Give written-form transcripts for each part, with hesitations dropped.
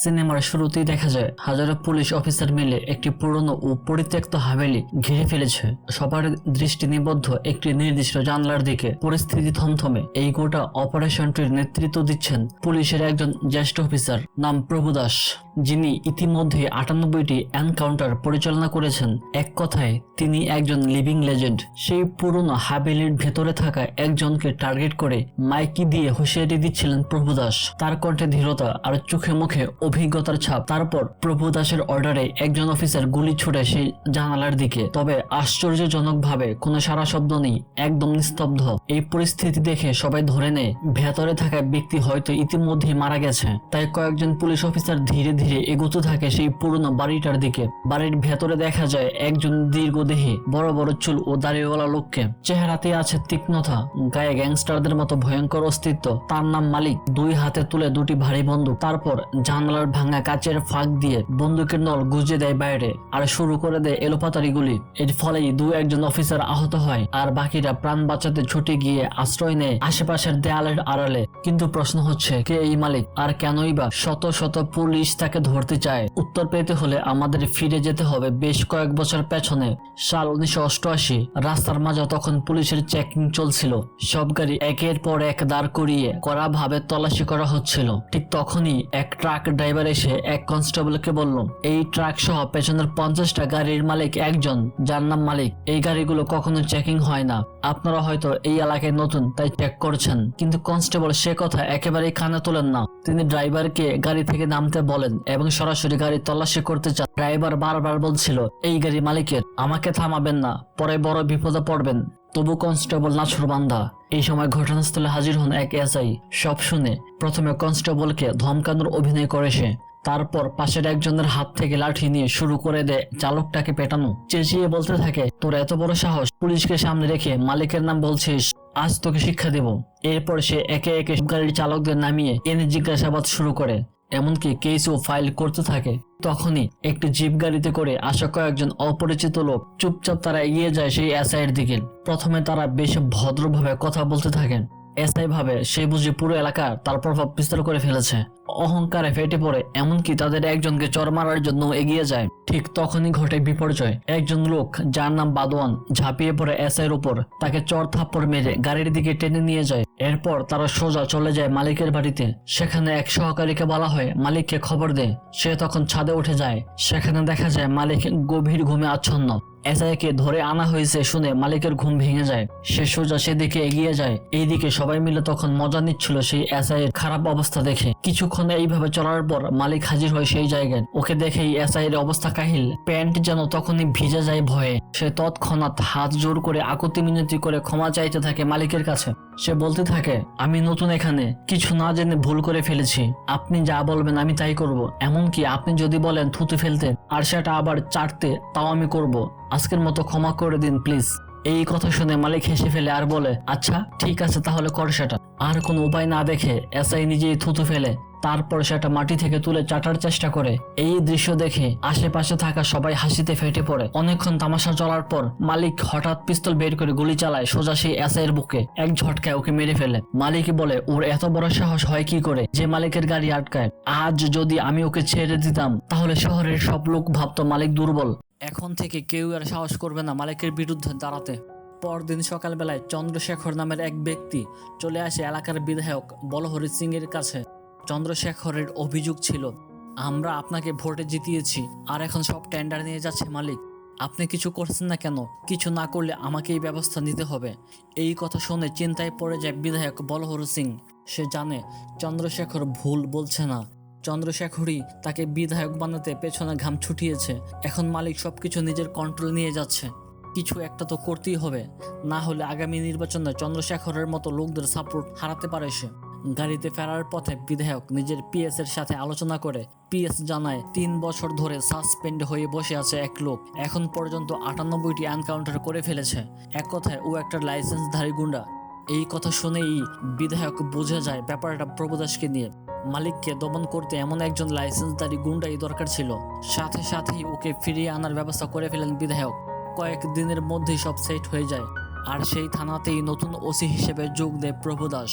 সিনেমার শুরুতেই দেখা যায় হাজারো পুলিশ অফিসার মিলে একটি পুরনো ও পরিত্যক্ত হাভেলি ঘিরে ফেলেছে। সবার দৃষ্টি নিবদ্ধ একটি নির্দিষ্ট জানলার দিকে। পরিস্থিতি থমথমে। এই গোটা অপারেশনটির নেতৃত্ব দিচ্ছেন পুলিশের একজন জ্যেষ্ঠ অফিসার, নাম প্রভু দাস, যিনি ইতিমধ্যে 98টি এনকাউন্টার পরিচালনা করেছেন। এক কথায় তিনি একজন লিভিং লেজেন্ড। সেই পুরনো হাভেলির ভেতরে থাকা একজনকে টার্গেট করে মাইকি দিয়ে হুঁশিয়ারি দিচ্ছিলেন প্রভু দাস। তার কণ্ঠে ধীরতা আর চোখে মুখে অভিজ্ঞতার ছাপ। তারপর প্রভু দাসের অর্ডারে একজন অফিসার গুলি ছুড়ে সেই জানালার দিকে। তবে আশ্চর্যজনকভাবে কোনো সারা শব্দ নেই, একদম নিস্তব্ধ। এই পরিস্থিতি দেখে সবাই ধরে নেয় ভেতরে থাকা ব্যক্তি হয়তো ইতিমধ্যেই মারা গেছে। তাই কয়েকজন পুলিশ অফিসার ধীরে ধীরে এগোতে থাকে সেই পুরনো বাড়িটার দিকে। বাড়ির ভেতরে দেখা যায় একজন দীর্ঘদেহী, বড় বড় চুল ও দাড়িওয়ালা লোককে। চেহারাতে আছে তীক্ষ্ণতা, গায়ে গ্যাংস্টারদের মতো ভয়ঙ্কর অস্তিত্ব। তার নাম মালিক। দুই হাতে তুলে দুটি ভারী বন্দুক। তারপর জানালার ভাঙা কাচের ফাঁক দিয়ে বন্দুকের নল গুজে দেয় বাইরে আর শুরু করে দেয় এলোপাতারি গুলি। এর ফলেই একজন অফিসার আহত হয় আর বাকিরা প্রাণ বাঁচাতে ছুটে গিয়ে আশ্রয় নেয় আশেপাশের দেয়ালের আড়ালে। কিন্তু প্রশ্ন হচ্ছে, কে এই মালিক আর কেনই বা শত শত পুলিশ তাকে ধরতে চায়? উত্তর পেতে হলে আমাদের ফিরে যেতে হবে বেশ কয়েক বছর পেছনে। সাল 1988। রাস্তার মাঝে তখন পুলিশের চেকিং চলছিল। সব গাড়ি একের পর এক দাঁড় করিয়ে কড়া ভাবে তল্লাশি করা হচ্ছিল। ঠিক তখনই এক ট্রাক ড্রাইভার এসে এক কনস্টেবলকে বলল, এই ট্রাক সহ পেছনের 50টা গাড়ির মালিক একজন, যার নাম মালিক। এই গাড়িগুলো কখনো চেকিং হয় না। আপনারা হয়তো এই এলাকায় নতুন, তাই চেক করছেন। কিন্তু কনস্টেবল সে কথা একেবারেই কানে তোলেন না। তিনি ড্রাইভারকে গাড়ি থেকে নামতে বলেন এবং সরাসরি গাড়ি তল্লাশি করতে চান। ড্রাইভার বারবার বলছিল, এই গাড়ি মালিকের, আমাকে থামাবেন না, পরে বড় বিপদে পড়বেন। তবু কনস্টেবল নাছোড়বান্দা। এই সময় ঘটনাস্থলে হাজির হন এক এসআই। সব শুনে প্রথমে কনস্টেবলকে ধমকানোর অভিনয় করে সে। তারপর পাশের একজনের হাত থেকে লাঠি নিয়ে শুরু করে দেয় চালকটাকে পেটানো। চেঁচিয়ে বলতে থাকে, তোর এত বড় সাহস, পুলিশকে সামনে রেখে মালিকের নাম বলছিস, আজ তোকে শিক্ষা দেব। এরপর সে একে একে গাড়ির চালকদের নামিয়ে এনে জিজ্ঞাসাবাদ শুরু করে, এমনকি কেসও ফাইল করতে থাকে। তখনই একটি জিপ গাড়িতে করে আসা কয়েকজন অপরিচিত লোক। চুপচাপ তারা এগিয়ে যায় সেই এসআইয়ের দিকে। প্রথমে তারা বেশ ভদ্রভাবে কথা বলতে থাকেন। এসআই ভাবে সে বুঝি পুরো এলাকা তার প্রভাব বিস্তার করে ফেলেছে। অহংকারে ফেটে পড়ে, এমনকি তাদের একজনকে চড় মারার জন্য এগিয়ে যায়। ঠিক তখনই ঘটে বিপর্যয়। একজন লোক, যার নাম বাদওয়ান, ঝাঁপিয়ে পড়ে এসআইয়ের উপর। তাকে চড় থাপ্পড় মেরে গাড়ির দিকে টেনে নিয়ে যায়। এরপর তারা সোজা চলে যায় মালিকের বাড়িতে। সেখানে এক সহকারীকে বলা হয় মালিককে খবর দে। সে তখন ছাদে উঠে যায়। সেখানে দেখা যায় মালিক গভীর ঘুমে আচ্ছন্ন। এসআইকে ধরে আনা হয়েছে শুনে মালিকের ঘুম ভেঙে যায়। সে সোজা সেদিকে এগিয়ে যায়। এইদিকে সবাই মিলে তখন মজা নিচ্ছিল সেই এসআইয়ের খারাপ অবস্থা দেখে। কিছুক্ষণ এইভাবে চলার পর মালিক হাজির হয় সেই জায়গায়। ওকে দেখেই এসআইয়ের অবস্থা কাহিল। প্যান্ট যেন তখনই ভিজে যায় ভয়ে। সে তৎক্ষণাৎ হাত জোর করে আকুতি মিনতি করে ক্ষমা চাইতে থাকে মালিকের কাছে। সে বলতে থাকে, আমি নতুন এখানে, কিছু না জেনে ভুল করে ফেলেছি। আপনি যা বলবেন আমি তাই করব। এমনকি আপনি যদি বলেন থুতু ফেলতে আর সেটা আবার চাটতে, তাও আমি করব। আজকের মতো ক্ষমা করে দিন প্লিজ। এই কথা শুনে মালিক হেসে ফেলে আর বলে, আচ্ছা ঠিক আছে, তাহলে কর সেটা। আর কোনো উপায় না দেখে এসআই নিজেই থুতু ফেলে। তারপর সেটা মাটি থেকে তুলে চাটার চেষ্টা করে। এই দৃশ্য দেখে আশেপাশে থাকা সবাই হাসিতে ফেটে পড়ে। অনেকক্ষণ তামাশা চলার পর মালিক হঠাৎ পিস্তল বের করে গুলি চালায় সোজা সেই এসআইয়ের বুকে। এক ঝটকায় ওকে মেরে ফেলে। মালিক বলে, ওর এত বড় সাহস হয় কি করে যে মালিকের গাড়ি আটকায়? আজ যদি আমি ওকে ছেড়ে দিতাম তাহলে শহরের সব লোক ভাবতো মালিক দুর্বল। এখন থেকে কেউ আর সাহস করবে না মালিকের বিরুদ্ধে দাঁড়াতে। পরদিন সকালবেলায় চন্দ্রশেখর নামের এক ব্যক্তি চলে আসে এলাকার বিধায়ক বলহরি সিং এর কাছে। চন্দ্রশেখরের অভিযোগ ছিল, আমরা আপনাকে ভোটে জিতিয়েছি আর এখন সব টেন্ডার নিয়ে যাচ্ছে মালিক। আপনি কিছু করছেন না কেন? কিছু না করলে আমাকে এই ব্যবস্থা নিতে হবে। এই কথা শুনে চিন্তায় পড়ে যায় বিধায়ক বলহরি সিং। সে জানে চন্দ্রশেখর ভুল বলছে না। চন্দ্রশেখরই তাকে বিধায়ক বানাতে পেছনে ঘাম ছুটিয়েছে। এখন মালিক সবকিছু নিজের কন্ট্রোল নিয়ে যাচ্ছে। কিছু একটা তো করতেই হবে, না হলে আগামী নির্বাচনে চন্দ্রশেখরের মতো লোকদের সাপোর্ট হারাতে পারে সে। গাড়িতে ফেরার পথে বিধায়ক নিজের পিএস এর সাথে আলোচনা করে। পিএস জানায় 3 বছর ধরে সাসপেন্ড হয়ে বসে আছে এক লোক, এখন পর্যন্ত 98টি এনকাউন্টার করে ফেলেছে। এক কথায় ও একটা লাইসেন্সধারী গুন্ডা। এই কথা শুনেই বিধায়ক বুঝে যায় ব্যাপারটা প্রভু দাসকে নিয়ে। মালিককে দমন করতে এমন একজন লাইসেন্সধারী গুন্ডাই দরকার ছিল। সাথে সাথেই ওকে ফিরিয়ে আনার ব্যবস্থা করে ফেলেন বিধায়ক। কয়েকদিনের মধ্যেই সব সেট হয়ে যায়। আর সেই থানাতেই নতুন ওসি হিসেবে যোগ দেয় প্রভু দাস।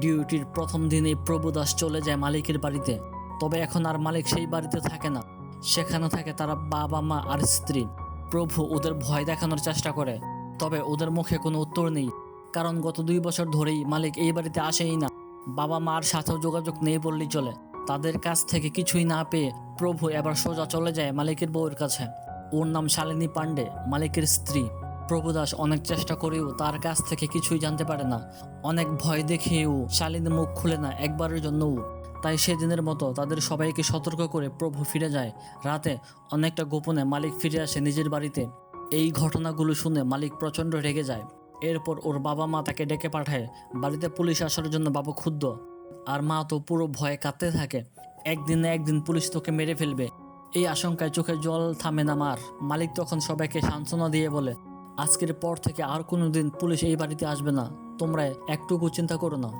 ডিউটির প্রথম দিনেই প্রভু দাস চলে যায় মালিকের বাড়িতে। তবে এখন আর মালিক সেই বাড়িতে থাকে না, সেখানে থাকে তারা বাবা মা আর স্ত্রী। প্রভু ওদের ভয় দেখানোর চেষ্টা করে, তবে ওদের মুখে কোনো উত্তর নেই, কারণ গত 2 বছর ধরেই মালিক এই বাড়িতে আসেই না। বাবা মার সাথেও যোগাযোগ নেই বললেই চলে। তাদের কাছ থেকে কিছুই না পেয়ে প্রভু এবার সোজা চলে যায় মালিকের বউয়ের কাছে। ওর নাম শালিনী পান্ডে, মালিকের স্ত্রী। প্রভুদাস অনেক চেষ্টা করেও তার কাছ থেকে কিছুই জানতে পারে না। অনেক ভয় দেখেও শালিনী মুখ খুলে না একবারের জন্যও। তাই সেদিনের মতো তাদের সবাইকে সতর্ক করে প্রভু ফিরে যায়। রাতে অনেকটা গোপনে মালিক ফিরে আসে নিজের বাড়িতে। এই ঘটনাগুলো শুনে মালিক প্রচণ্ড রেগে যায়। এরপর ওর বাবা মা তাকে ডেকে পাঠায়। বাড়িতে পুলিশ আসার জন্য বাবা ক্ষুব্ধ, আর মা তো পুরো ভয়ে কাঁদতে থাকে। একদিন না একদিন পুলিশ তোকে মেরে ফেলবে, এই আশঙ্কায় চোখে জল থামে না মার। মালিক তখন সবাইকে সান্ত্বনা দিয়ে বলে, আজকের পর থেকে আর কোনোদিন পুলিশ এই বাড়িতে আসবে না, তোমরা একটুকু চিন্তা করো না।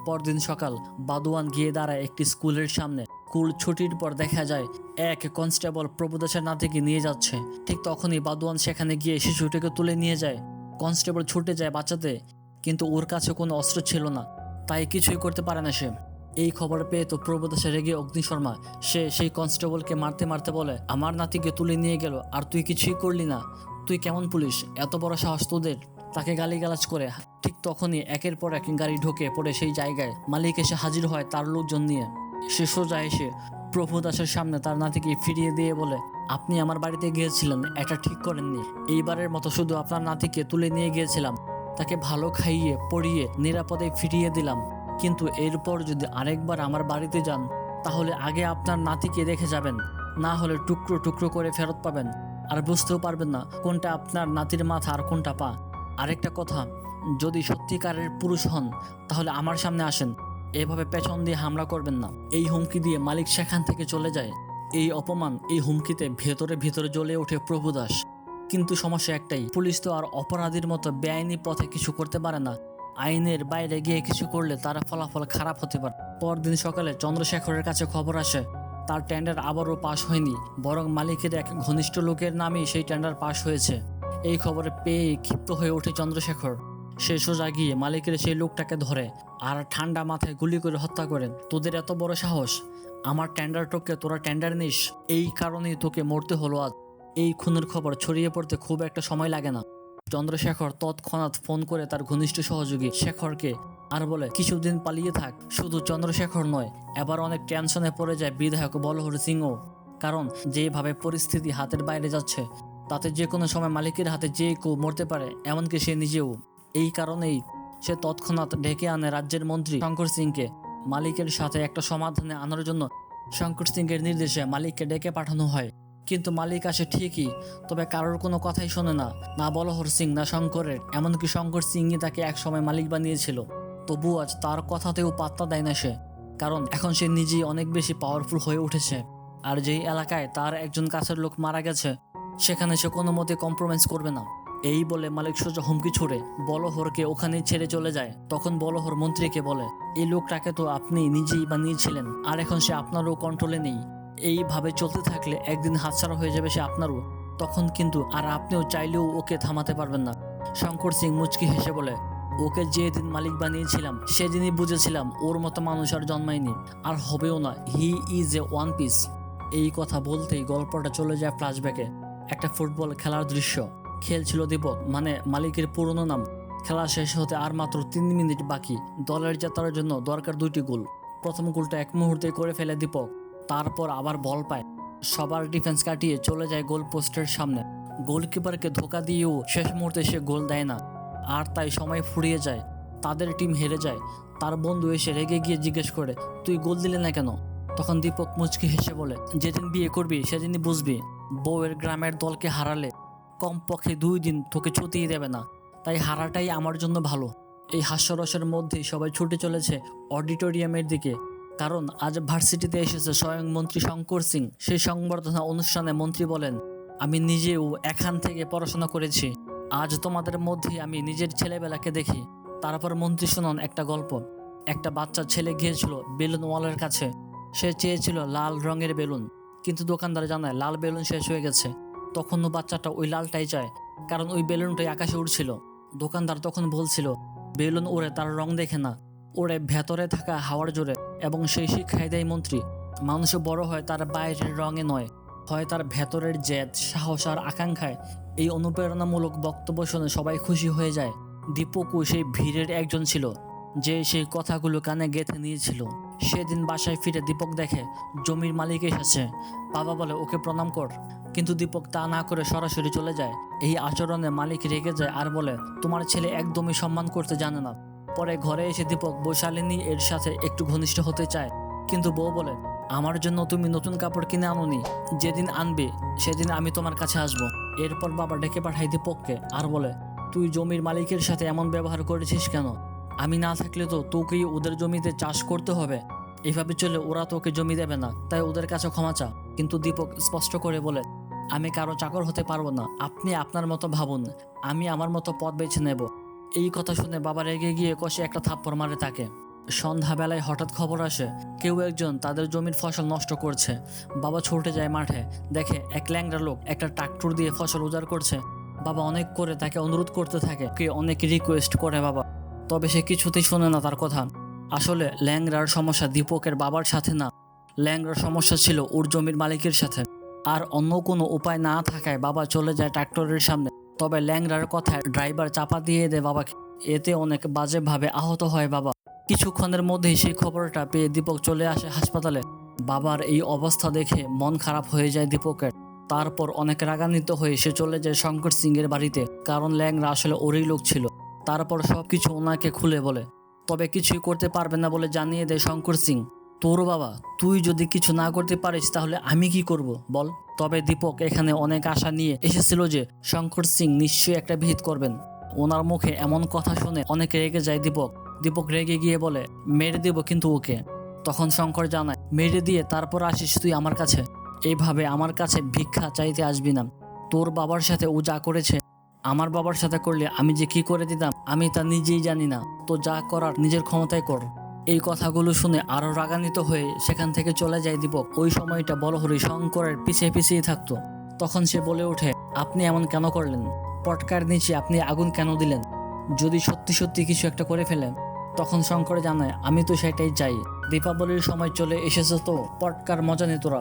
পরদিন সকাল, বাদওয়ান গিয়ে দাঁড়ায় একটি স্কুলের সামনে। স্কুল ছুটির পর দেখা যায় এক কনস্টেবল প্রভুদাসের নাতিকে নিয়ে যাচ্ছে। ঠিক তখনই বাদওয়ান সেখানে গিয়ে শিশুটিকে তুলে নিয়ে যায়। কনস্টেবল ছুটে যায় বাঁচাতে, কিন্তু ওর কাছে কোনো অস্ত্র ছিল না, তাই কিছুই করতে পারে না সে। এই খবর পেয়ে তো প্রভুদাসে রেগে অগ্নিশর্মা। সে সেই কনস্টেবলকে মারতে মারতে বলে, আমার নাতিকে তুলে নিয়ে গেল আর তুই কিছুই করলি না, তুই কেমন পুলিশ, এত বড় সাহস তোদের। তাকে গালিগালাজ করে। ঠিক তখনই একের পর এক গাড়ি ঢুকে পড়ে সেই জায়গায়। মালিক এসে হাজির হয় তার লোকজন নিয়ে। সে সোজা এসে প্রভুদাসের সামনে তার নাতিকে ফিরিয়ে দিয়ে বলে, আপনি আমার বাড়িতে গিয়েছিলেন, এটা ঠিক করেননি। এইবারের মতো শুধু আপনার নাতিকে তুলে নিয়ে গিয়েছিলাম, তাকে ভালো খাইয়ে পড়িয়ে নিরাপদে ফিরিয়ে দিলাম, কিন্তু এরপর যদি আরেকবার আমার বাড়িতে যান তাহলে আগে আপনার নাতিকে রেখে যাবেন, না হলে টুকরো টুকরো করে ফেরত পাবেন, আর বুঝতেও পারবেন না কোনটা আপনার নাতির মাথা আর কোনটা পা। আরেকটা কথা, যদি সত্যিকারের পুরুষ হন তাহলে আমার সামনে আসেন, এভাবে পেছন দিয়ে হামলা করবেন না। এই হুমকি দিয়ে মালিক সেখান থেকে চলে যায়। এই অপমান, এই হুমকিতে ভেতরে ভেতরে জ্বলে ওঠে প্রভুদাস। কিন্তু সমস্যা একটাই, পুলিশ তো আর অপরাধীর মতো বেআইনি পথে কিছু করতে পারে না। আইনের বাইরে গিয়ে কিছু করলে তার ফলাফল খারাপ হতে পারে। পরদিন সকালে চন্দ্রশেখরের কাছে খবর আসে তার টেন্ডার আবারও পাশ হয়নি, বরং মালিকের এক ঘনিষ্ঠ লোকের নামেই সেই টেন্ডার পাশ হয়েছে। এই খবরে পেয়ে ক্ষিপ্ত হয়ে ওঠে চন্দ্রশেখর। সে সোজা গিয়ে মালিকের সেই লোকটাকে ধরে আর ঠান্ডা মাথায় গুলি করে হত্যা করেন। তোদের এত বড় সাহস, আমার টেন্ডার টোকে তোরা টেন্ডার নিস, এই কারণেই তোকে মরতে হলো আজ। এই খুনের খবর ছড়িয়ে পড়তে খুব একটা সময় লাগে না। চন্দ্রশেখর তৎক্ষণাৎ ফোন করে তার ঘনিষ্ঠ সহযোগী শেখরকে আর বলে, কিছুদিন পালিয়ে থাক। শুধু চন্দ্রশেখর নয়, এবার অনেক টেনশনে পড়ে যায় বিধায়ক বলহর সিংও, কারণ যেভাবে পরিস্থিতি হাতের বাইরে যাচ্ছে তাতে যে কোনো সময় মালিকের হাতে যে কেউ মরতে পারে, এমনকি সে নিজেও। এই কারণেই সে তৎক্ষণাৎ ডেকে আনে রাজ্যের মন্ত্রী শঙ্কর সিংকে। মালিকের সাথে একটা সমাধানে আনার জন্য শঙ্কর সিংয়ের নির্দেশে মালিককে ডেকে পাঠানো হয়। কিন্তু মালিক আসে ঠিকই, তবে কারোর কোনো কথাই শোনে না, না বলহর সিং না শঙ্করের। এমনকি শঙ্কর সিংই তাকে একসময় মালিক বানিয়েছিল। তবু আজ তার কথাতেও পাত্তা দেয় না সে, কারণ এখন সে নিজেই অনেক বেশি পাওয়ারফুল হয়ে উঠেছে। আর যেই এলাকায় তার একজন কাছের লোক মারা গেছে, সেখানে সে কোনো মতে কম্প্রোমাইজ করবে না। এই বলে মালিক সোজা হুমকি ছুড়ে বলহরকে ওখানেই ছেড়ে চলে যায়। তখন বলহর মন্ত্রীকে বলে, এই লোকটাকে তো আপনি নিজেই বানিয়েছিলেন, আর এখন সে আপনারও কন্ট্রোলে নেই। এইভাবে চলতে থাকলে একদিন হাতছাড়া হয়ে যাবে সে আপনারও, তখন কিন্তু আর আপনিও চাইলেও ওকে থামাতে পারবেন না। শঙ্কর সিং মুচকি হেসে বলে, ওকে যেদিন মালিক বানিয়েছিলাম সেদিনই বুঝেছিলাম ওর মতো মানুষ আর জন্মায়নি, আর হবেও না। He is a one piece. এই কথা বলতেই গল্পটা চলে যায় ফ্ল্যাশব্যাকে। একটা ফুটবল খেলার দৃশ্য। খেলছিল দীপক, মানে মালিকের পুরনো নাম। খেলা শেষ হতে আর মাত্র 3 মিনিট বাকি। দলের জেতার জন্য দরকার 2টি গোল। প্রথম গোলটা এক মুহূর্তে করে ফেলে দীপক, তারপর আবার বল পায়, সবার ডিফেন্স কাটিয়ে চলে যায় গোল পোস্টের সামনে। গোলকিপারকে ধোকা দিয়েও শেষ মুহূর্তে সে গোল দেয় না, আর তাই সময় ফুরিয়ে যায়। তাদের টিম হেরে যায়। তার বন্ধু এসে রেগে গিয়ে জিজ্ঞেস করে, তুই গোল দিলে না কেন? তখন দীপক মুচকি হেসে বলে, যেদিন বিয়ে করবি সেদিনই বুঝবি, বউয়ের গ্রামের দলকে হারালে কমপক্ষে 2 দিন তোকে ছুটিয়ে দেবে না, তাই হারাটাই আমার জন্য ভালো। এই হাস্যরসের মধ্যেই সবাই ছুটে চলেছে অডিটোরিয়ামের দিকে, কারণ আজ ভার্সিটিতে এসেছে স্বয়ং মন্ত্রী শঙ্কর সিং। সেই সংবর্ধনা অনুষ্ঠানে মন্ত্রী বলেন, আমি নিজেও এখান থেকে পড়াশোনা করেছি, আজ তোমাদের মধ্যে আমি নিজের ছেলেবেলাকে দেখি। তারপর মন্ত্রী শোনান একটা গল্প। একটা বাচ্চা ছেলে গিয়েছিল বেলুনওয়ালার কাছে। সে চেয়েছিল লাল রঙের বেলুন, কিন্তু দোকানদার জানায় লাল বেলুন শেষ হয়ে গেছে। তখনও বাচ্চাটা ওই লালটাই চায়, কারণ ওই বেলুনটাই আকাশে উড়ছিল। দোকানদার তখন বলছিল, বেলুন ওড়ে তার রং দেখে না, ওড়ে ভেতরে থাকা হাওয়ার জোরে। এবং সেই শিক্ষাই দেয় মন্ত্রী। মানুষ বড় হয় তার বাইরের রঙে নয়, হয় তার ভেতরের জেদ, সাহস আর আকাঙ্ক্ষায়। এই অনুপ্রেরণামূলক বক্তব্য শুনে সবাই খুশি হয়ে যায়। দীপকও সেই ভিড়ের একজন ছিল, যে সেই কথাগুলো কানে গেঁথে নিয়েছিল। সেদিন বাসায় ফিরে দীপক দেখে জমির মালিক এসেছে। বাবা বলে ওকে প্রণাম কর, কিন্তু দীপক তা না করে সরাসরি চলে যায়। এই আচরণে মালিক রেগে যায় আর বলে, তোমার ছেলে একদমই সম্মান করতে জানে না। পরে ঘরে এসে দীপক বৈশালিনী এর সাথে একটু ঘনিষ্ঠ হতে চায়, কিন্তু বউ বলে, আমার জন্য তুমি নতুন কাপড় কিনে আনোনি, যেদিন আনবে সেদিন আমি তোমার কাছে আসবো। এরপর বাবা ডেকে পাঠায় দীপককে আর বলে, তুই জমির মালিকের সাথে এমন ব্যবহার করেছিস কেন? আমি না থাকলে তো তোকেই ওদের জমিতে চাষ করতে হবে। এইভাবে চলে ওরা তোকে জমি দেবে না, তাই ওদের কাছে ক্ষমা চা। কিন্তু দীপক স্পষ্ট করে বলে, আমি কারো চাকর হতে পারবো না, আপনি আপনার মতো ভাবুন, আমি আমার মতো পথ বেছে নেব। এই কথা শুনে বাবা রেগে গিয়ে কষে একটা থাপ্পড় মারে তাকে। সন্ধ্যাবেলায় হঠাৎ খবর আসে কেউ একজন তাদের জমির ফসল নষ্ট করছে। বাবা ছুটে যায় মাঠে, দেখে এক ল্যাংড়া লোক একটা ট্রাক্টর দিয়ে ফসল উজাড় করছে। বাবা অনেক করে তাকে অনুরোধ করতে থাকে, অনেক রিকোয়েস্ট করে বাবা, তবে সে কিছুতেই শোনে না তার কথা। আসলে ল্যাংড়ার সমস্যা দীপকের বাবার সাথে না, ল্যাংড়ার সমস্যা ছিল ওর জমির মালিকের সাথে। আর অন্য কোনো উপায় না থাকায় বাবা চলে যায় ট্রাক্টরের সামনে। তবে ল্যাংড়ার কথায় ড্রাইভার চাপা দিয়ে দেয় বাবাকে। এতে অনেক বাজেভাবে আহত হয় বাবা। কিছুক্ষণের মধ্যেই সেই খবরটা পেয়ে দীপক চলে আসে হাসপাতালে। বাবার এই অবস্থা দেখে মন খারাপ হয়ে যায় দীপকের। তারপর অনেক রাগান্বিত হয়ে সে চলে যায় শঙ্কর সিং এর বাড়িতে, কারণ ল্যাংড়া আসলে ওরই লোক ছিল। তারপর সবকিছু ওনাকে খুলে বলে, তবে কিছুই করতে পারবে না বলে জানিয়ে দেয় শঙ্কর সিং। তোর বাবা, তুই যদি কিছু না করতে পারিস তাহলে আমি কি করব বল? তবে দীপক এখানে অনেক আশা নিয়ে এসেছিল যে শঙ্কর সিং নিশ্চয়ই একটা বিহিত করবেন। ওনার মুখে এমন কথা শুনে অনেক রেগে যায় দীপক। দীপক রেগে গিয়ে বলে, মেরে দেব কিন্তু ওকে। তখন শঙ্কর জানায়, মেরে দিয়ে তারপর আসিস তুই আমার কাছে? এইভাবে আমার কাছে ভিক্ষা চাইতে আসবি না। তোর বাবার সাথে ও যা করেছে আমার বাবার সাথে করলে আমি যে কি করে দিতাম আমি তা নিজেই জানি না। তো যা করার নিজের ক্ষমতায় কর। এই কথাগুলো শুনে আরো রাগান্বিত হয়ে সেখান থেকে চলে যায় দীপক। ওই সময়টা বলহরি শঙ্করের পিছিয়ে পিছিয়ে থাকতো। তখন সে বলে ওঠে, আপনি এমন কেন করলেন? পটকার নিচে আপনি আগুন কেন দিলেন? যদি সত্যি সত্যি কিছু একটা করে ফেলেন? তখন শঙ্কর জানায়, আমি তো সেটাই চাই। দীপাবলির সময় চলে এসেছে, তো পটকার মজা নে তোরা।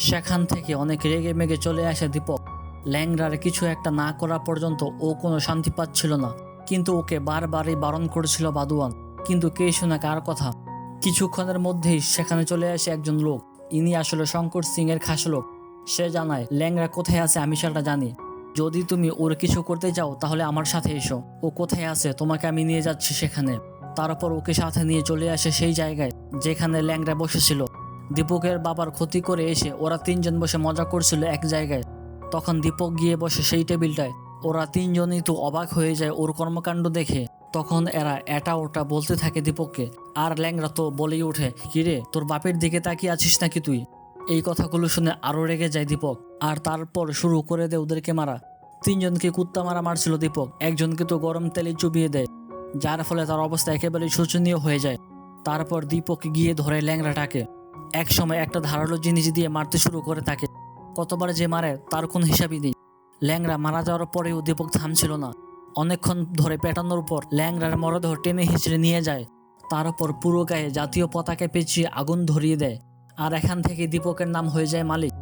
সেখান থেকে অনেক রেগে মেগে চলে আসে দীপক। ল্যাংড়ার কিছু একটা না করা পর্যন্ত ও কোনো শান্তি পাচ্ছিল না, কিন্তু ওকে বারবারই বারণ করেছিল বাদুয়ান, কিন্তু কে শোনে কার কথা। কিছুক্ষণের মধ্যেই সেখানে চলে আসে একজন লোক। ইনি আসলে শঙ্কর সিং এর খাস লোক। সে জানায়, ল্যাংড়া কোথায় আছে আমি সেটা জানি। যদি তুমি ওর কিছু করতে চাও তাহলে আমার সাথে এসো। ও কোথায় আছে তোমাকে আমি নিয়ে যাচ্ছি সেখানে। তারপর ওকে সাথে নিয়ে চলে আসে সেই জায়গায় যেখানে ল্যাংড়া বসেছিল। দীপকের বাবার ক্ষতি করে এসে ওরা তিনজন বসে মজা করছিল এক জায়গায়। তখন দীপক গিয়ে বসে সেই টেবিলটায়। ওরা তিনজনই তো অবাক হয়ে যায় ওর কর্মকাণ্ড দেখে। তখন এরা এটা ওটা বলতে থাকে দীপককে। আর ল্যাংড়া তো বলেই ওঠে, কিরে তোর বাপের দিকে তাকিয়ে আছিস নাকি তুই? এই কথাগুলো শুনে আরো রেগে যায় দীপক। আর তারপর শুরু করে দেয় ওদেরকে মারা। তিনজনকে কুত্তা মারা মারছিল দীপক, একজনকে তো গরম তেলে চুবিয়ে দেয়, যার ফলে তার অবস্থা একেবারে শোচনীয় হয়ে যায়। তারপর দীপক গিয়ে ধরে ল্যাংড়াটাকে। এক সময় একটা ধারালো জিনিস দিয়ে মারতে শুরু করে তাকে। কতবার যে মারে তার কোনো হিসাবই নেই। ল্যাংড়া মারা যাওয়ার পরেও দীপক থামছিল না। অনেকক্ষণ ধরে পেটানোর পর ল্যাংড়ার মরদেহ টেনে হিঁচড়ে নিয়ে যায়। তার উপর পুরো গায়ে জাতীয় পতাকা পেঁচিয়ে আগুন ধরিয়ে দেয়। আর এখান থেকে দীপকের নাম হয়ে যায় মালিক।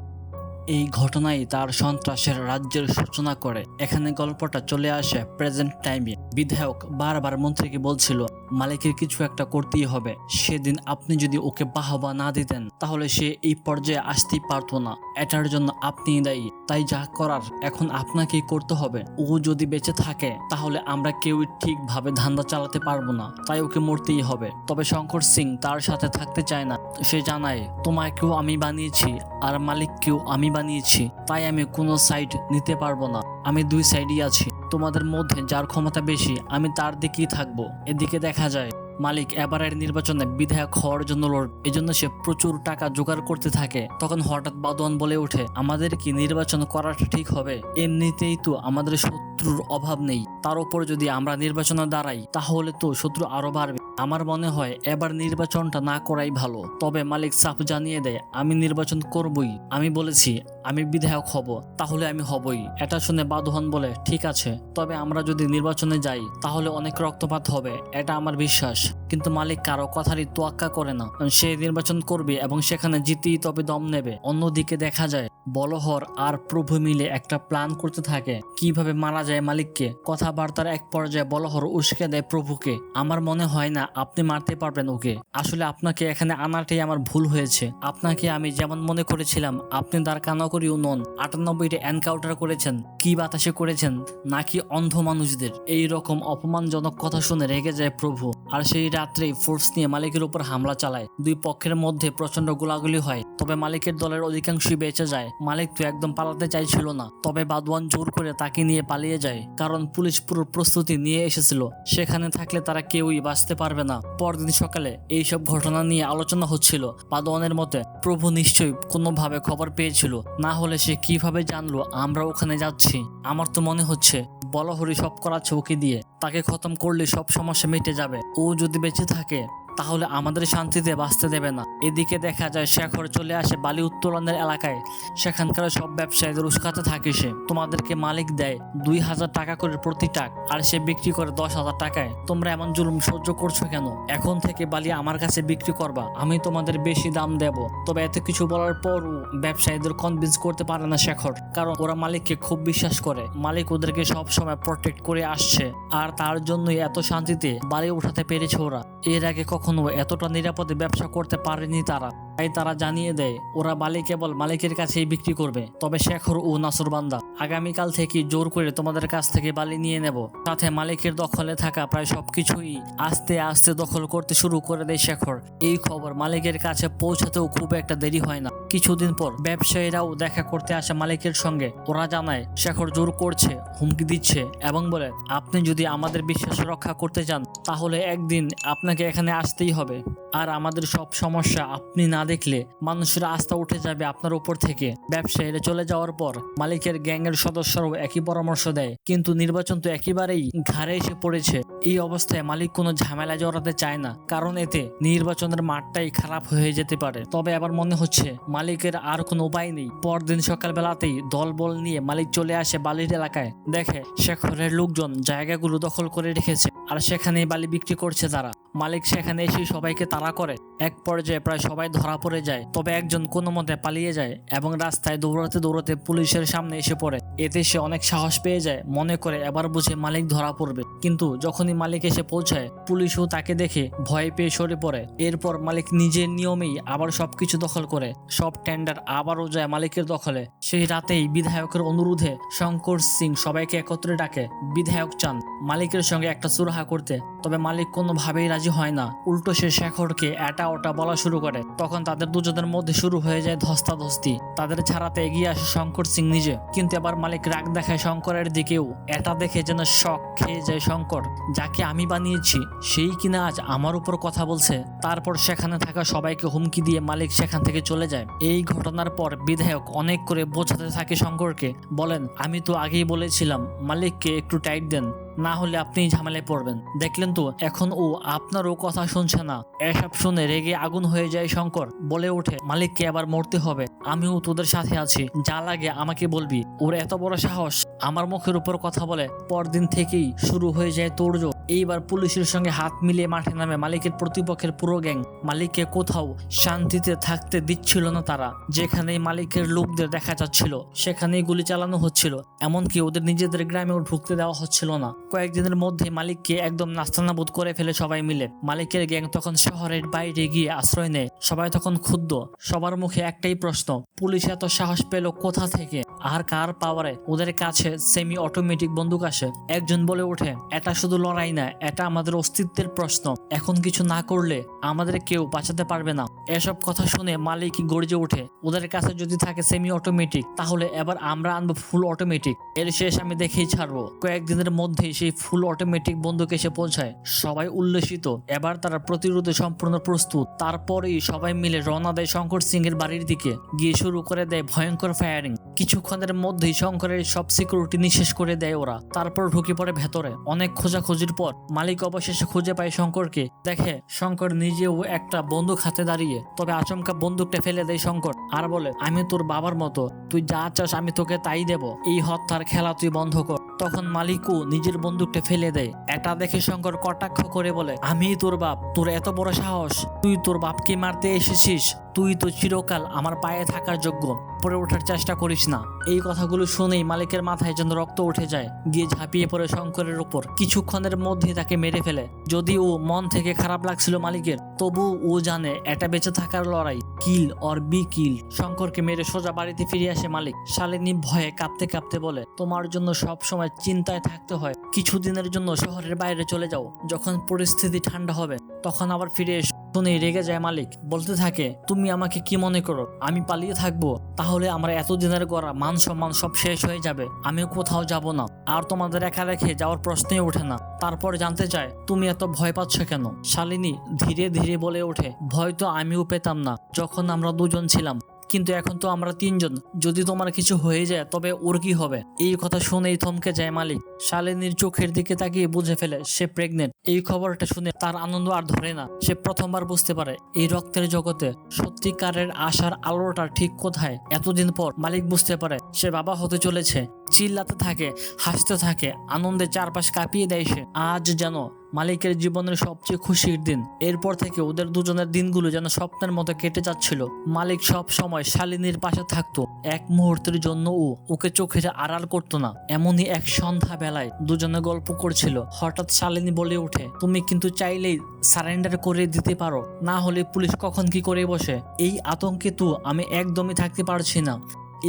এই ঘটনাই তার সন্ত্রাসের রাজ্যের সূচনা করে। এখানে গল্পটা চলে আসে প্রেজেন্ট টাইমে। বিধায়ক বারবার মন্ত্রীকে বলছিল, মালিকের কিছু একটা করতেই হবে। সেদিন আপনি যদি ওকে বাহবা না দিতেন তাহলে সে এই পর্যায়ে আসতেই পারতো না। এটার জন্য আপনিই দায়ী। তাই যা করার এখন আপনাকেই করতে হবে। ও যদি বেঁচে থাকে তাহলে আমরা কেউই ঠিকভাবে ধান্দা চালাতে পারবো না। তাই ওকে মরতেই হবে। তবে শঙ্কর সিং তার সাথে থাকতে চায় না। সে জানায়, তোমাকেও আমি বানিয়েছি আর মালিককেও আমি বানিয়েছি, তাই আমি কোনো সাইড নিতে পারবো না। আমি দুই সাইডই আছি। তোমাদের মধ্যে যার ক্ষমতা বেশি আমি তার দিকেই থাকবো। এদিকে দেখা যায় মালিক এবারের নির্বাচনে বিধায়ক হওয়ার জন্য লড়বে। এজন্য সে প্রচুর টাকা জোগাড় করতে থাকে। তখন হঠাৎ বাদওয়ান বলে ওঠে, আমাদের কি নির্বাচন করাটা ঠিক হবে? এমনিতেই তো আমাদের শত্রুর অভাব নেই, তার উপর যদি আমরা নির্বাচনে দাঁড়াই তাহলে তো শত্রু আরো বাড়বে। আমার মনে হয় এবার নির্বাচনটা না করাই ভালো। তবে মালিক সাফ জানিয়ে দেয়, আমি নির্বাচন করবই। আমি বলেছি আমি বিধায়ক হব, তাহলে আমি হবই। এটা শুনে বাদওয়ান বলে, ঠিক আছে, তবে আমরা যদি নির্বাচনে যাই তাহলে অনেক রক্তপাত হবে, এটা আমার বিশ্বাস। কিন্তু মালিক কারো কথারই তোয়াক্কা করে না। সে নির্বাচন করবে এবং সেখানে জিতেই তবে দম নেবে। অন্যদিকে দেখা যায় বলহর আর প্রভু মিলে একটা প্ল্যান করতে থাকে কিভাবে মারা যায় মালিককে। কথাবার্তার এক পর্যায়ে বলহর উস্কে দেয় প্রভুকে, আমার মনে হয় না আপনি মারতে পারবেন ওকে। আসলে আপনাকে এখানে আনাটাই আমার ভুল হয়েছে। আপনাকে আমি যেমন মনে করেছিলাম আপনি তার কানাকড়িও নন। 98টা এনকাউন্টার করেছেন, কি বাতাসে করেছেন নাকি অন্ধ মানুষদের? এই রকম অপমানজনক কথা শুনে রেগে যায় প্রভু। আর সেই রাত্রেই ফোর্স নিয়ে মালিকের উপর হামলা চালায়। দুই পক্ষের মধ্যে প্রচন্ড গোলাগুলি হয়, তবে মালিকের দলের অধিকাংশই বেঁচে যায়। মালিক তো একদম পালাতে চাইছিল না, তবে বাদওয়ান জোর করে তাকে নিয়ে পালিয়ে যায়, কারণ পুলিশ পুরো প্রস্তুতি নিয়ে এসেছিল। সেখানে থাকলে তারা কেউই বাঁচতে পারবে না। পরদিন সকালে এইসব ঘটনা নিয়ে আলোচনা হচ্ছিল। বাদওয়ানের মতে প্রভু নিশ্চয়ই কোনোভাবে খবর পেয়েছিল, না হলে সে কিভাবে জানলো আমরা ওখানে যাচ্ছি। আমার তো মনে হচ্ছে বলহরি সব করাচ্ছে ওকে দিয়ে। তাকে খতম করলে সব সমস্যা মিটে যাবে। ও যদি বেঁচে থাকে তাহলে আমাদের শান্তিতে বাঁচতে দেবে না। এদিকে দেখা যায় শেখর চলে আসে বালি উত্তোলনের এলাকায়। সেখানকার সব ব্যবসায়ীদের উস্কাতে থাকে সে, তোমাদেরকে মালিক দেয় 2000 টাকা করে প্রতি টাক, আর সে বিক্রি করে 10,000 টাকায়। তোমরা এমন জুলুম সহ্য করছো কেন? এখন থেকে বালি আমার কাছে বিক্রি করবা, আমি তোমাদের বেশি দাম দেব। তবে এত কিছু বলার পরও ব্যবসায়ীদের কনভিন্স করতে পারে না শেখর, কারণ ওরা মালিককে খুব বিশ্বাস করে। মালিক ওদেরকে সব সময় প্রোটেক্ট করে আসছে, আর তার জন্যই এত শান্তিতে বালি উঠাতে পেরেছে ওরা। এর আগে কখনো এতটা নিরাপদে ব্যবসা করতে পারেনি তারা। তাই তারা জানিয়ে দেয় ওরা বালি কেবল মালিকের কাছেই বিক্রি করবে। তবে শেখর ও নাসুরবান্দা, আগামীকাল থেকে জোর করে তোমাদের কাছ থেকে বালি নিয়ে নেব। সাথে মালিকের দখলে থাকা প্রায় সবকিছুই আস্তে আস্তে দখল করতে শুরু করে দেয় শেখর। এই খবর মালিকের কাছে পৌঁছাতেও খুব একটা দেরি হয় না। কিছুদিন পর ব্যবসায়ীরাও দেখা করতে আসে মালিকের সঙ্গে। ওরা জানায় শেখর জোর করছে, হুমকি দিচ্ছে এবং বলে, আপনি যদি আমাদের বিশ্বাস রক্ষা করতে চান তাহলে একদিন আপনাকে এখানে আসতেই হবে। আর আমাদের সব সমস্যা আপনি না দেখলে মানুষের আস্থা উঠে যাবে আপনার উপর থেকে। ব্যবসায়ীরা চলে যাওয়ার পর মালিকের গ্যাংয়ের সদস্যরাও একই পরামর্শ দেয়, কিন্তু নির্বাচন তো একেবারেই ঘাড়ে এসে পড়েছে। এই অবস্থায় মালিক কোনো ঝামেলায় জড়াতে চায় না, কারণ এতে নির্বাচনের মাঠটাই খারাপ হয়ে যেতে পারে। তবে আবার মনে হচ্ছে মালিকের আর কোনো উপায় নেই। পরদিন সকালবেলাতেই দলবল নিয়ে মালিক চলে আসে বালির এলাকায়। দেখে শেখরের লোকজন জায়গাগুলো দখল করে রেখেছে, আর সেখানেই বালি বিক্রি করছে তারা। মালিক সেখানে এসে সবাইকে তাড়া করে। এক পর্যায়ে প্রায় সবাই ধরা পড়ে যায়, তবে একজন কোনো মতে পালিয়ে যায় এবং রাস্তায় দৌড়াতে দৌড়াতে পুলিশের সামনে এসে পড়ে। এতে সে অনেক সাহস পেয়ে যায়, মনে করে এবার বুঝে মালিক ধরা পড়বে। কিন্তু যখনই মালিক এসে পৌঁছায় পুলিশও তাকে দেখে ভয় পেয়ে সরে পড়ে। এরপর মালিক নিজের নিয়মেই আবার সবকিছু দখল করে। সব টেন্ডার আবারও যায় মালিকের দখলে। সেই রাতেই বিধায়কের অনুরোধে শঙ্কর সিং সবাইকে একত্রে ডাকে। বিধায়ক চান মালিকের সঙ্গে একটা সুরাহা করতে, তবে মালিক কোনোভাবেই রাজি হয় না। উল্টো সে শেখরকে এটা ওটা বলা শুরু করে। তখন তাদের দুজনের মধ্যে শুরু হয়ে যায় ধস্তাধস্তি। তাদের ছাড়াতে এগিয়ে আসে শঙ্কর সিং নিজে, কিন্তু এবার মালিক রাগ দেখায় শঙ্করের দিকেও। এটা দেখে যেন শক খেয়ে যায় শঙ্কর, যাকে আমি বানিয়েছি সেই কিনা আজ আমার উপর কথা বলছে। তারপর সেখানে থাকা সবাইকে হুমকি দিয়ে মালিক সেখান থেকে চলে যায়। এই ঘটনার পর বিধায়ক অনেক করে বোঝাতে থাকে শঙ্করকে, বলেন, আমি তো আগেই বলেছিলাম মালিককে একটু টাইট দেন, না হলে আপনি ঝামেলায় পড়বেন। দেখলেন তো এখন ও আপনারও কথা শুনছে না। এসব শুনে রেগে আগুন হয়ে যায় শঙ্কর, বলে ওঠে, মালিককে আবার মরতে হবে, আমিও তোদের সাথে আছি, যা লাগে আমাকে বলবি। ওর এত বড় সাহস আমার মুখের উপর কথা বলে। পরদিন থেকেই শুরু হয়ে যায় তোড়জোড়। এইবার পুলিশের সঙ্গে হাত মিলিয়ে মাঠে নামে মালিকের প্রতিপক্ষের পুরো গ্যাং। মালিককে কোথাও শান্তিতে থাকতে দিচ্ছিল না তারা। যেখানেই মালিকের লোকদের দেখা যাচ্ছিল সেখানেই গুলি চালানো হচ্ছিল, এমনকি ওদের নিজেদের গ্রামেও ঢুকতে দেওয়া হচ্ছিল না। কয়েকদিনের মধ্যে মালিককে একদম নাস্তানাবুদ করে ফেলে সবাই মিলে। মালিকের গ্যাং তখন শহরের বাইরে গিয়ে আশ্রয় নেয়। সবাই তখন ক্ষুব্ধ, সবার মুখে একটাই প্রশ্ন, পুলিশ এত সাহস পেল কোথা থেকে, আর কার পাওয়ারে ওদের কাছে সেমি অটোমেটিক বন্দুক আসে? একজন বলে ওঠে, এটা শুধু লড়াই না, এটা আমাদের অস্তিত্বের প্রশ্ন। এখন কিছু না করলে আমাদের কেউ বাঁচাতে পারবে না। এসব কথা শুনে মালিক গর্জে ওঠে, ওদের কাছে যদি থাকে সেমি অটোমেটিক তাহলে এবার আমরা আনবো ফুল অটোমেটিক। এর শেষ আমি দেখেই ছাড়বো। কয়েকদিনের মধ্যেই সেই ফুল অটোমেটিক বন্দুক এসে পৌঁছায়। সবাই উল্লসিত, এবার তারা প্রতিরোধে সম্পূর্ণ প্রস্তুত। তারপরেই সবাই মিলে রওনা দেয় শঙ্কর সিং এর বাড়ির দিকে, গিয়ে শুরু করে দেয় ভয়ঙ্কর ফায়ারিং। কিছুক্ষণের মধ্যেই শঙ্করের সব সিকিউরিটি নিঃশেষ করে দেয় ওরা। তারপর ঢুকে পড়ে ভেতরে। অনেক খোঁজাখুঁজির পর মালিক অবশেষে খুঁজে পায় শঙ্করকে। দেখে শঙ্কর নিজেও একটা বন্দুক হাতে দাঁড়িয়ে, তবে আচমকা বন্দুকটা ফেলে দেয় শঙ্কর আর বলে, আমি তোর বাবার মতো, তুই যা চাস আমি তোকে তাই দেব, এই হত্যার খেলা তুই বন্ধ কর। তখন মালিকও নিজের বন্দুকটা ফেলে দেয়। এটা দেখে শঙ্কর কটাক্ষ করে বলে, আমি তোর বাপ, তোর এত বড় সাহস, তুই তোর বাপকে মারতে এসেছিস, তুই তো চিরকাল আমার পায়ে থাকার যোগ্য, পরে ওঠার চেষ্টা করিস না। এই কথাগুলো শুনেই মালিকের মাথায় যেন রক্ত উঠে যায়, গিয়ে ঝাঁপিয়ে পড়ে শঙ্করের উপর। কিছুক্ষণের মধ্যেই তাকে মেরে ফেলে। যদিও মন থেকে খারাপ লাগছিল মালিকের, তবু ও জানে এটা বেঁচে থাকার লড়াই, কিল অর বি কিল। শঙ্করকে মেরে সোজা বাড়িতে ফিরে আসে মালিক। শালিনী ভয়ে কাঁপতে কাঁপতে বলে, তোমার জন্য সব সময় চিন্তায় থাকতে হয়, কিছুদিনের জন্য শহরের বাইরে চলে যাও, যখন পরিস্থিতি ঠান্ডা হবে তখন আবার ফিরে এসো। শুনেই রেগে যায় মালিক, বলতে থাকে, তুমি আমাকে কি মনে করো আমি পালিয়ে থাকবো? তাহলে আমার এতদিনের গড়া মান সম্মান সব শেষ হয়ে যাবে, আমিও কোথাও যাব না, আর তোমাদের একা রেখে যাওয়ার প্রশ্নই ওঠে না। তারপর জানতে চায়, তুমি এত ভয় পাচ্ছ কেন? শালিনী ধীরে ধীরে বলে ওঠে, ভয় তো আমিও পেতাম না যখন আমরা দুজন ছিলাম, কিন্তু এখন তো আমরা তিনজন, যদি তোমার কিছু হয়ে যায় তবে ওর কি হবে? এই কথা শুনেই থমকে যায় মালিক। শালিনীর চোখের দিকে তাকিয়ে বুঝে ফেলে সে প্রেগনেন্ট। এই খবরটা শুনে তার আনন্দ আর ধরে না। সে প্রথমবার বুঝতে পারে এই রক্তের জগতে সত্যিকারের আশার আলোটা ঠিক কোথায়। এতদিন পর মালিক বুঝতে পারে সে বাবা হতে চলেছে। চিল্লাতে থাকে, হাসতে থাকে, আনন্দে চারপাশ কাঁপিয়ে দেয় সে। আজ যেন মালিকের জীবনের সবচেয়ে খুশির দিন। এরপর থেকে ওদের দুজনের দিনগুলো যেন স্বপ্নের মতো কেটে যাচ্ছিল। মালিক সব সময় শালিনীর পাশে থাকতো, এক মুহূর্তের জন্য ওকে চোখে আড়াল করতো না। এমনই এক সন্ধ্যা বেলায় দুজনে গল্প করছিল, হঠাৎ শালিনী বলে ওঠে, তুমি কিন্তু চাইলেই সারেন্ডার করে দিতে পারো, না হলে পুলিশ কখন কি করে বসে। এই আতঙ্কে তো আমি একদমই থাকতে পারছি না।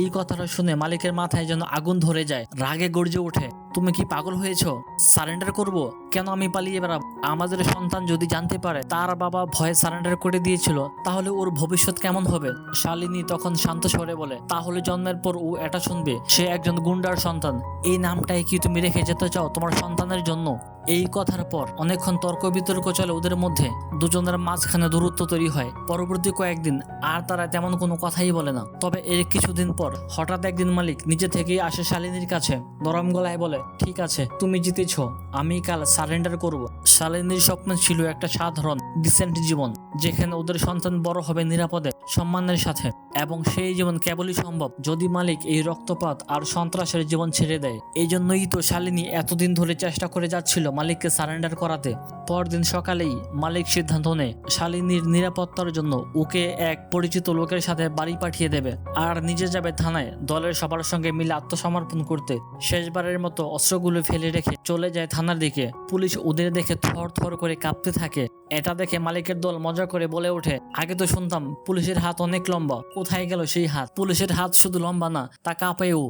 এই কথাটা শুনে মালিকের মাথায় যেন আগুন ধরে যায়, রাগে গর্জে ওঠে, তুমি কি পাগল হয়েছো? সারেন্ডার করব? কেন আমি পালিয়ে বেড়াবো? আমাদের সন্তান যদি জানতে পারে তার বাবা ভয়ে সারেন্ডার করে দিয়েছিল, তাহলে ওর ভবিষ্যৎ কেমন হবে? শালিনী তখন শান্ত স্বরে বলে, তাহলে জন্মের পর ও এটা শুনবে সে একজন গুন্ডার সন্তান। এই নামটাই কি তুমি রেখে যেতে চাও তোমার সন্তানের জন্য? এই কথার পর অনেকক্ষণ তর্ক বিতর্ক চলে ওদের মধ্যে। দুজনের মাঝখানে দূরত্ব তৈরি হয়। পরবর্তী কয়েকদিন আর তারা তেমন কোনো কথাই বলে না। তবে এর কিছুদিন পর হঠাৎ একদিন মালিক নিজে থেকেই আসে শালিনীর কাছে, নরম গলায় বলে, ঠিক আছে তুমি জিতেছ, আমি কাল সারেন্ডার করব। শালিনীর স্বপ্ন ছিল একটা সাধারণ ডিসেন্ট জীবন, যেখানে ওদের সন্তান বড় হবে নিরাপদে, সম্মানের সাথে, এবং সেই জীবন কেবলই সম্ভব যদি মালিক এই রক্তপাত আর সন্ত্রাসের জীবন ছেড়ে দেয়। এই জন্যই তো শালিনী এতদিন ধরে চেষ্টা করে যাচ্ছিল মালিককে সারেন্ডার করাতে। পরদিন সকালেই মালিক সিদ্ধান্ত নেয় শালিনীর নিরাপত্তার জন্য ওকে এক পরিচিত লোকের সাথে বাড়ি পাঠিয়ে দেবে, আর নিজে যাবে থানায় দলের সবার সঙ্গে মিলে আত্মসমর্পণ করতে। শেষবারের মতো অস্ত্রগুলো ফেলে রেখে চলে যায় থানার দিকে। পুলিশ ওদের দেখে থর থর করে কাঁপতে থাকে। এটা দেখে মালিকের দল মজা করে বলে ওঠে, আগে তো শুনতাম পুলিশের হাত অনেক লম্বা, কোথায় গেল সেই হাত? পুলিশের হাত শুধু লম্বা না, তা কাঁপেও।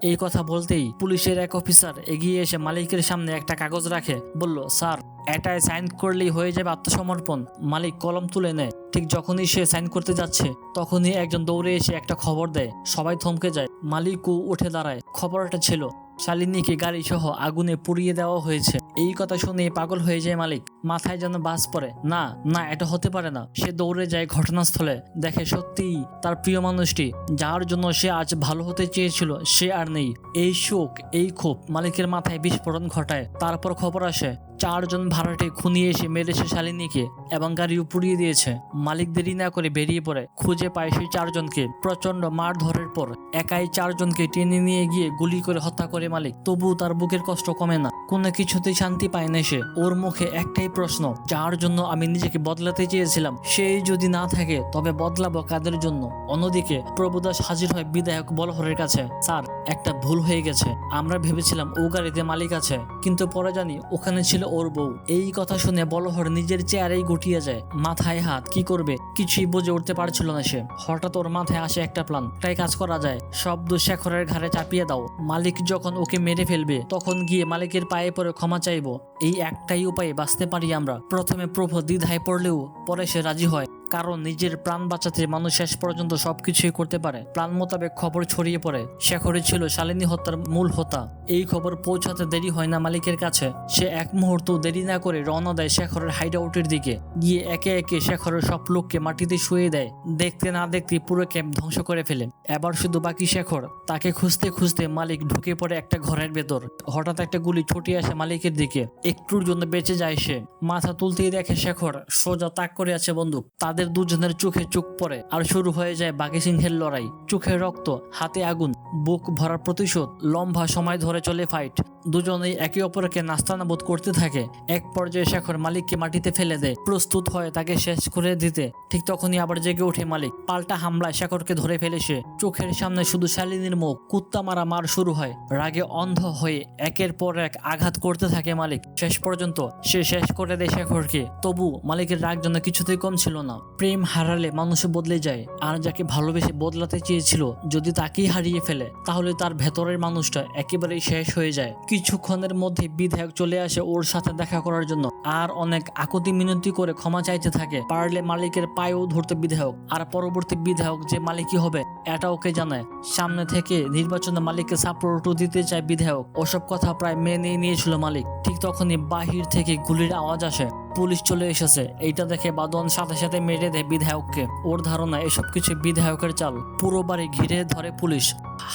এই কথা বলতেই পুলিশের এক অফিসার এগিয়ে এসে মালিকের সামনে একটা কাগজ রাখে, বলল, স্যার এটায় সাইন করলেই হয়ে যাবে আত্মসমর্পণ। মালিক কলম তুলে নেয়। ঠিক যখনই সে সাইন করতে যাচ্ছে তখনই একজন দৌড়ে এসে একটা খবর দেয়। সবাই থমকে যায়। মালিকও উঠে দাঁড়ায়। খবরটা ছিল শালিনীকে গাড়ি সহ আগুনে পুড়িয়ে দেওয়া হয়েছে। এই কথা শুনে পাগল হয়ে যায় মালিক, মাথায় যেন বাজ পড়ে। না না, এটা হতে পারে না। সে দৌড়ে যায় ঘটনাস্থলে, দেখে সত্যিই তার প্রিয় মানুষটি, যার জন্য সে আজ ভালো হতে চেয়েছিল, সে আর নেই। এই শোক, এই ক্ষোভ মালিকের মাথায় বিস্ফোরণ ঘটায়। তারপর খবর আসে 4 জন ভাড়াটে খুনি এসে মেরেছে শালিনীকে এবং গাড়িও পুড়িয়ে দিয়েছে। মালিক দেরি না করে বেরিয়ে পড়ে, খুঁজে পায় সেই 4 জনকে। প্রচন্ড মারধরের পর একাই 4 জনকে টেনে নিয়ে গিয়ে গুলি করে হত্যা করে মালিক। তবু তার বুকের কষ্ট কমে না, কোনো কিছুতেই শান্তি পায় না সে। ওর মুখে একটাই প্রশ্ন, যার জন্য আমি নিজেকে বদলাতে চেয়েছিলাম সেই যদি না থাকে তবে বদলাবো কাদের জন্য? অন্যদিকে প্রভুদাস হাজির হয় বিধায়ক বলহরের কাছে। স্যার, একটা ভুল হয়ে গেছে, আমরা ভেবেছিলাম ও গাড়িতে মালিক আছে, কিন্তু পরে জানি ওখানে ছিল ওর বউ। এই কথা শুনে বলহর নিজের চেয়ারেই গুটিয়ে যায়, মাথায় হাত। কি করবে কিছুই বুঝে উঠতে পারছিল না সে। হঠাৎ ওর মাথায় আসে একটা প্ল্যান। তাই কাজ করা যায়, সব দোষ শেখরের ঘাড়ে চাপিয়ে দাও। মালিক যখন ওকে মেরে ফেলবে তখন গিয়ে মালিকের পায়ে পড়ে ক্ষমা চাইবো। এই একটাই উপায়ে বাঁচতে পারি আমরা। প্রথমে প্রভু দ্বিধায় পড়লেও পরে সে রাজি হয়, কারণ নিজের প্রাণ বাঁচাতে মানুষ শেষ পর্যন্ত সবকিছুই করতে পারে। প্ল্যান মোতাবেক খবর ছড়িয়ে পড়ে শেখরই ছিল শালিনী হত্যার মূল হোতা। এই খবর পৌঁছাতে দেরি হয় না মালিকের কাছে। সে এক মুহূর্ত দেরি না করে রওনা দেয় শেখরের হাইডআউটের দিকে। গিয়ে একে একে শেখরের সব লোককে মাটিতে শুয়ে দেয়। দেখতে না দেখতে পুরো ক্যাম্প ধ্বংস করে ফেলে। এবার শুধু বাকি শেখর। তাকে খুঁজতে খুঁজতে মালিক ঢুকে পড়ে একটা ঘরের ভেতর। হঠাৎ একটা গুলি ছুটে আসে মালিকের দিকে। একটুর জন্য বেঁচে যায় সে। মাথা তুলতেই দেখে শেখর সোজা তাক করে আছে বন্দুক। তাদের দুজনের চোখে চোখ পড়ে আর শুরু হয়ে যায় বাঘে সিংহের লড়াই। চোখে রক্ত, হাতে আগুন, বুক ভরা প্রতিশোধ। লম্বা সময় ধরে চলে ফাইট। দুজনেই একে অপরকে নাস্তানাবুদ করতে থাকে। এক পর্যায়ে শেখর মালিককে মাটিতে ফেলে দেয়, প্রস্তুত হয় তাকে শেষ করে দিতে। ঠিক তখনই আবার জেগে ওঠে মালিক। পাল্টা হামলায় শেখরকে ধরে ফেলে সে। চোখের সামনে শুধু শালিনীর মুখ। কুত্তা মারা মার শুরু হয়। রাগে অন্ধ হয়ে একের পর এক আঘাত করতে থাকে মালিক। শেষ পর্যন্ত সে শেষ করে দেয় শেখরকে। তবু মালিকের রাগ যেন কিছুতেই কম ছিল না। প্রেম হারালে মানুষ বদলে যায়, আর যাকে ভালোবেসে বদলাতে চেয়েছিল যদি তাকেই হারিয়ে ফেলে তাহলে তার ভেতরের মানুষটা একেবারেই শেষ হয়ে যায়। কিছুক্ষণের মধ্যে বিধায়ক চলে আসে ওর সাথে দেখা করার জন্য, আর অনেক আকুতি মিনতি করে ক্ষমা চাইতে থাকে। পারলে মালিকের পায়েও ধরতে বিধায়ক। আর পরবর্তী বিধায়ক যে মালিকই হবে এটা ওকে জানায়। সামনে থেকে নির্বাচনে মালিককে সাপোর্টও দিতে চায় বিধায়ক। ওসব কথা প্রায় মেনে নিয়েছিল মালিক। ঠিক তখনই বাহির থেকে গুলির আওয়াজ আসে। পুলিশ চলে এসেছে। এইটা দেখে বাদন সাথে সাথে মেরে দেয় বিধায়ককে। ওর ধারণা এসব কিছু বিধায়কের চাল। পুরো বাড়ি ঘিরে ধরে পুলিশ।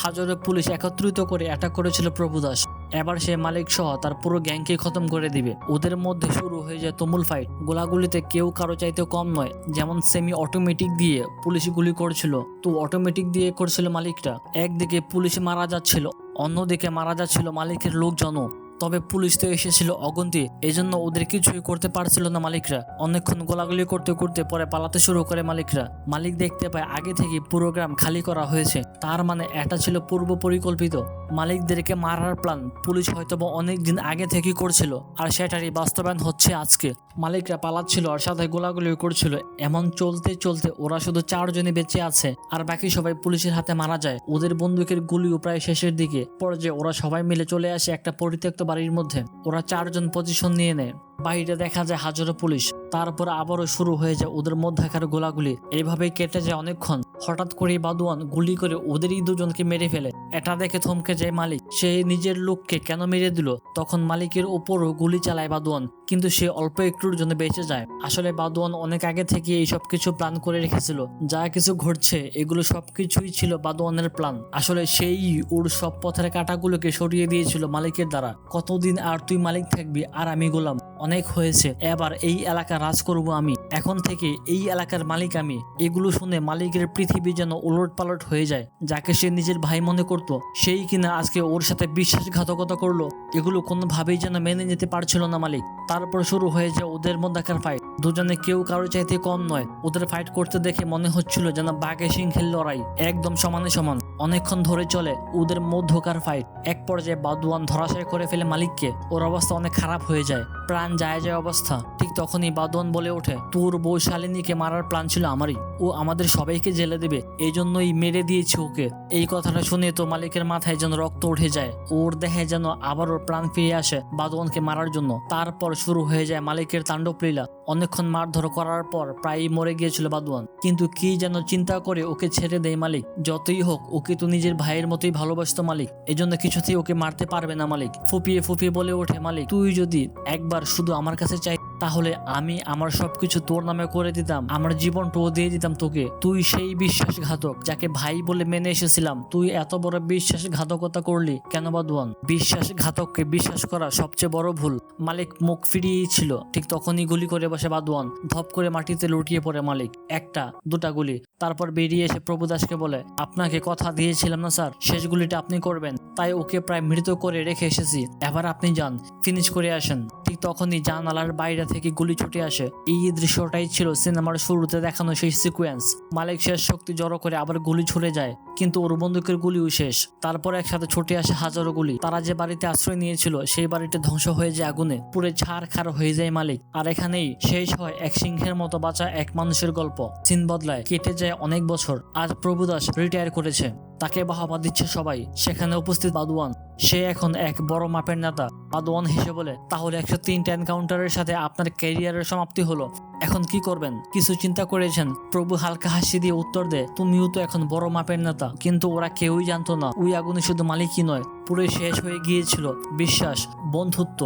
হাজারো পুলিশ একত্রিত করে অ্যাটাক করেছিল প্রভুদাস। এবার সে মালিক সহ তার পুরো গ্যাংকে খতম করে দিবে। ওদের মধ্যে শুরু হয়ে যায় তুমুল ফাইট। গোলাগুলিতে কেউ কারো চাইতে কম নয়। যেমন সেমি অটোমেটিক দিয়ে পুলিশ গুলি করছিল, তো অটোমেটিক দিয়ে করছিল মালিকটা। একদিকে পুলিশ মারা যাচ্ছিল, অন্যদিকে মারা যাচ্ছিল মালিকের লোকজনও। তবে পুলিশ তো এসেছিল অগন্তি, এজন্য ওদের কিছুই করতে পারছিল না মালিকরা। অনেকক্ষণ গোলাগুলি করতে করতে পরে পালাতে শুরু করে মালিকরা। মালিক দেখতে পায় আগে থেকে পুরো গ্রাম খালি করা হয়েছে। তার মানে এটা ছিল পূর্ব পরিকল্পিত। মালিকদেরকে মারার প্ল্যান পুলিশ হয়তোবা অনেক দিন আগে থেকেই করছিল, আর সেটারই বাস্তবায়ন হচ্ছে আজকে। মালিকরা পালাচ্ছিল আর সাথে গোলাগুলি করছিল। এমন চলতে চলতে ওরা শুধু 4 জনই বেঁচে আছে, আর বাকি সবাই পুলিশের হাতে মারা যায়। ওদের বন্দুকের গুলিও প্রায় শেষের দিকে। পর্যায়ে ওরা সবাই মিলে চলে আসে একটা পরিত্যক্ত বাড়ির মধ্যে। ওরা 4 জন পজিশন নিয়ে নেয়। বাইরে দেখা যায় হাজারো পুলিশ। তারপর আবারও শুরু হয়ে যায় ওদের মধ্যেকার গোলাগুলি। এইভাবেই কেটে যায় অনেকক্ষণ। হঠাৎ করে বাদওয়ান গুলি করে ওদেরই দুজনকে মেরে ফেলে। এটা দেখে থমকে যায় মালিক। সে নিজের লোককে কেন মেরে দিল। তখন মালিকের ওপরও গুলি চালায় বাদওয়ান, কিন্তু সে অল্প একটুর জন্য বেঁচে যায়। আসলে বাদওয়ান অনেক আগে থেকে এই সব কিছু প্ল্যান করে রেখেছিল। যা কিছু ঘটছে এগুলো সবকিছুই ছিল বাদওয়ানের প্ল্যান। আসলে সেই ওর সব পথের কাঁটাগুলোকে সরিয়ে দিয়েছিল মালিকের দ্বারা। কতদিন আর তুই মালিক থাকবি আর আমি গোলাম? অনেক হয়েছে, এবার এই এলাকা রাজ করব আমি। এখন থেকে এই এলাকার মালিক আমি। এগুলো শুনে মালিকের পৃথিবী যেন উলট পালট হয়ে যায়। যাকে সে নিজের ভাই মনে করত সেই কিনা আজকে ওর সাথে বিশ্বাসঘাতকতা করলো। এগুলো কোনোভাবেই যেন মেনে নিতে পারছিল না মালিক। তারপর শুরু হয়ে যায় ওদের মধ্যকার ফাইট। দুজনে কেউ কারো চাইতে কম নয়। ওদের ফাইট করতে দেখে মনে হচ্ছিল যেন বাঘে সিংহের লড়াই, একদম সমানে সমান। অনেকক্ষণ ধরে চলে ওদের মধ্যকার ফাইট। এক পর্যায়ে বাদওয়ান ধরাশায়ী করে ফেলে মালিককে। ওর অবস্থা অনেক খারাপ হয়ে যায়, প্রাণ যায় যায় অবস্থা। ঠিক তখনই বাদওয়ান বলে ওঠে, তোর বউ শালিনীকে মারার প্ল্যান ছিল আমারই। ও আমাদের সবাইকে জেলে দেবে, এই জন্যই মেরে দিয়েছে ওকে। এই কথাটা শুনে তো মালিকের মাথায় যেন রক্ত উঠে যায়। ওর দেহে যেন আবার ওর প্রাণ ফিরে আসে বাদওয়ানকে মারার জন্য। তারপর শুরু হয়ে যায় মালিকের তাণ্ডব লীলা। অনেকক্ষণ মারধর করার পর প্রায়ই মরে গিয়েছিল বাদওয়ান, কিন্তু কি যেন চিন্তা করে ওকে ছেড়ে দেয় মালিক। যতই হোক ওকে তো নিজের ভাইয়ের মতোই ভালোবাসতো মালিক, এজন্য কিছুতেই ওকে মারতে পারবে না মালিক। ফুপিয়ে ফুপিয়ে বলে ওঠে মালিক, তুই যদি একবার শুধু আমার কাছে চাই তাহলে আমি আমার সবকিছু তোর নামে করে দিতাম, আমার জীবনটাও দিয়ে দিতাম তোকে। তুই সেই বিশ্বাসঘাতক যাকে ভাই বলে মেনে এসেছিলাম, তুই এত বড় বিশ্বাসঘাতকতা করলি কেন বাদওয়ান? বিশ্বাসঘাতককে বিশ্বাস করা সবচেয়ে বড় ভুল। মালিক মুখ ফিরিয়েই ছিল। ঠিক তখনই গুলি করে বসে বাদওয়ান। ধপ করে মাটিতে লুটিয়ে পড়ে মালিক। একটা দুটা গুলি। তারপর বেরিয়ে এসে প্রভুদাসকে বলে, আপনাকে কথা দিয়েছিলাম না স্যার, শেষ গুলিটা আপনি করবেন, তাই ওকে প্রায় মৃত করে রেখে এসেছি। এবার আপনি যান, ফিনিশ করে আসেন। ঠিক তখনই জানালার বাইরে থেকে গুলি ছুটে আসে। এই দৃশ্যটাই ছিল সিনেমার শুরুতে দেখানো সেই সিকোয়েন্স। মালিক শেষ শক্তি জড়ো করে আবার গুলি ছুড়ে যায়, কিন্তু ওর বন্দুকের গুলিও শেষ। তারপর একসাথে ছুটে আসে হাজারো গুলি। তারা যে বাড়িতে আশ্রয় নিয়েছিল সেই বাড়িটা ধ্বংস হয়ে যায় আগুনে, পুরে ছাড়খাড় হয়ে যায় মালিক। আর এখানেই শেষ হয় এক সিংহের মতো বাঁচা এক মানুষের গল্প। সিন বদলায়, কেটে যায় অনেক বছর। আজ প্রভুদাস রিটায়ার করেছে, তাকে বাহবা দিচ্ছে সবাই। সেখানে উপস্থিত বাদওয়ান, সে এখন এক বড় মাপের নেতা। বাদওয়ান হেসে বলে, তাহলে 103টা এনকাউন্টারের সাথে আপনার ক্যারিয়ারের সমাপ্তি হলো, এখন কি করবেন? কিছু চিন্তা করেছেন? প্রভু হালকা হাসি দিয়ে উত্তর দেয়, তুমিও তো এখন বড় মাপের নেতা। কিন্তু ওরা কেউই জানতো না ওই আগুনে শুধু মালিকই নয়, পুরো শেষ হয়ে গিয়েছিল বিশ্বাস, বন্ধুত্ব,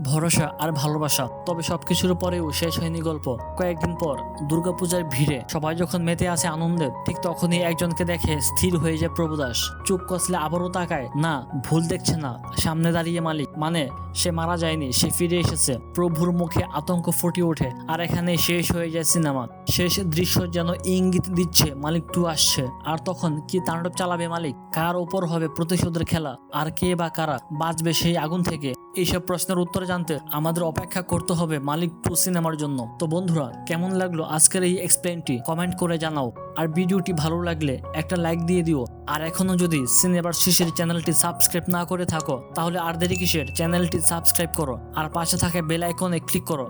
ভরসা আর ভালোবাসা। তবে সবকিছুর পরেও শেষ হয়নি গল্প। কয়েকদিন পর দুর্গাপূজার ভিড়ে সবাই যখন মেতে আছে আনন্দে, ঠিক তখনই একজনকে দেখে স্থির হয়ে যায় প্রভুদাস। চুপ কষলে আবারও তাকায়, না ভুল দেখছে না, সামনে দাঁড়িয়ে মালিক। মানে সে মারা যায়নি, সে ফিরে এসেছে। প্রভুর মুখে আতঙ্ক ফুটে ওঠে। আর এখানে শেষ হয়ে যায় সিনেমা। শেষ দৃশ্য যেন ইঙ্গিত দিচ্ছে মালিক 2 আসছে। আর তখন কি তাণ্ডব চালাবে মালিক? কার ওপর হবে প্রতিশোধের খেলা? আর কে বা কারা বাঁচবে সেই আগুন থেকে? এইসব প্রশ্নের উত্তর জানতে আমাদের অপেক্ষা করতে হবে মালিক 2 সিনেমার জন্য। তো বন্ধুরা, কেমন লাগলো আজকের এই এক্সপ্লেনটি কমেন্ট করে জানাও। আর ভিডিওটি ভালো লাগলে একটা লাইক দিয়ে দিও। আর এখনো যদি সিনেভার্সিসের চ্যানেলটি সাবস্ক্রাইব না করে থাকো, তাহলে আর দেরি কিসের? চ্যানেলটি সাবস্ক্রাইব করো আর পাশে থাকা বেল আইকনে ক্লিক করো।